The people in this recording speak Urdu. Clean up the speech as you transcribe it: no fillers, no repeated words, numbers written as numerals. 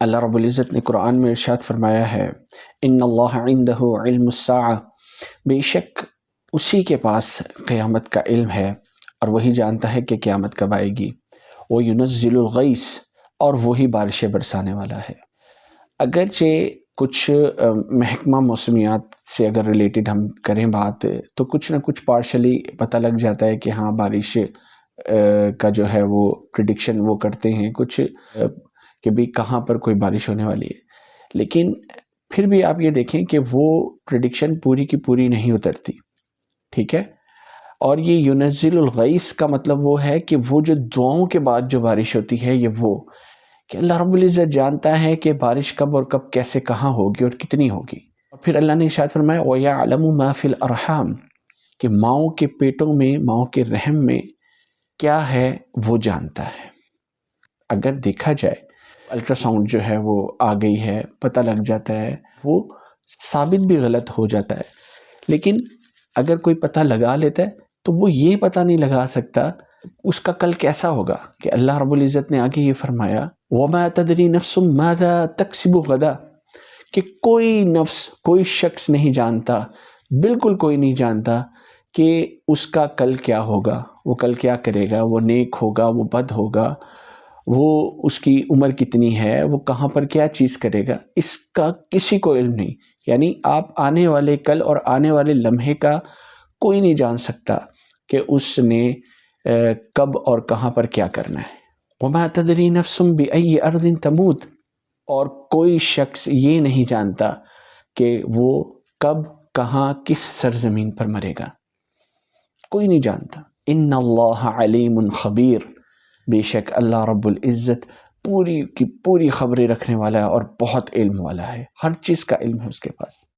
اللہ رب العزت نے قرآن میں ارشاد فرمایا ہے، ان اللہ عندہ علم الساعہ، بے شک اسی کے پاس قیامت کا علم ہے اور وہی جانتا ہے کہ قیامت کب آئے گی۔ وینزل الغیث، اور وہی بارشیں برسانے والا ہے۔ اگرچہ کچھ محکمہ موسمیات سے اگر ریلیٹڈ ہم کریں بات تو کچھ نہ کچھ پارشلی پتہ لگ جاتا ہے کہ ہاں بارش کا جو ہے وہ پریڈکشن وہ کرتے ہیں کچھ کہ بھی کہاں پر کوئی بارش ہونے والی ہے، لیکن پھر بھی آپ یہ دیکھیں کہ وہ پریڈکشن پوری کی پوری نہیں اترتی، ٹھیک ہے۔ اور یہ ینزل الغیث کا مطلب وہ ہے کہ وہ جو دعاؤں کے بعد جو بارش ہوتی ہے، یہ وہ کہ اللہ رب العزت جانتا ہے کہ بارش کب اور کب کیسے کہاں ہوگی اور کتنی ہوگی۔ اور پھر اللہ نے ارشاد فرمایا وَيَعْلَمُ مَا فِي الْأَرْحَامِ، کہ ماؤں کے پیٹوں میں، ماؤں کے رحم میں کیا ہے وہ جانتا ہے۔ اگر دیکھا جائے الٹرا ساؤنڈ جو ہے وہ آ گئی ہے، پتہ لگ جاتا ہے، وہ ثابت بھی غلط ہو جاتا ہے، لیکن اگر کوئی پتہ لگا لیتا ہے تو وہ یہ پتہ نہیں لگا سکتا اس کا کل کیسا ہوگا، کہ اللہ رب العزت نے آگے یہ فرمایا وَمَا تَدْرِي نَفْسٌ مَاذَا تَكْسِبُ غَدًا، کہ کوئی نفس، کوئی شخص نہیں جانتا، بالکل کوئی نہیں جانتا کہ اس کا کل کیا ہوگا، وہ کل کیا کرے گا، وہ نیک ہوگا، وہ بد ہوگا، وہ اس کی عمر کتنی ہے، وہ کہاں پر کیا چیز کرے گا، اس کا کسی کو علم نہیں۔ یعنی آپ آنے والے کل اور آنے والے لمحے کا کوئی نہیں جان سکتا کہ اس نے کب اور کہاں پر کیا کرنا ہے۔ وَمَا تَدْرِي نَفْسٌ بِأَيِّ أَرْضٍ تَمُوتُ، اور کوئی شخص یہ نہیں جانتا کہ وہ کب کہاں کس سرزمین پر مرے گا، کوئی نہیں جانتا۔ ان اللہ علیم خبیر، بے شک اللہ رب العزت پوری کی پوری خبریں رکھنے والا ہے اور بہت علم والا ہے، ہر چیز کا علم ہے اس کے پاس۔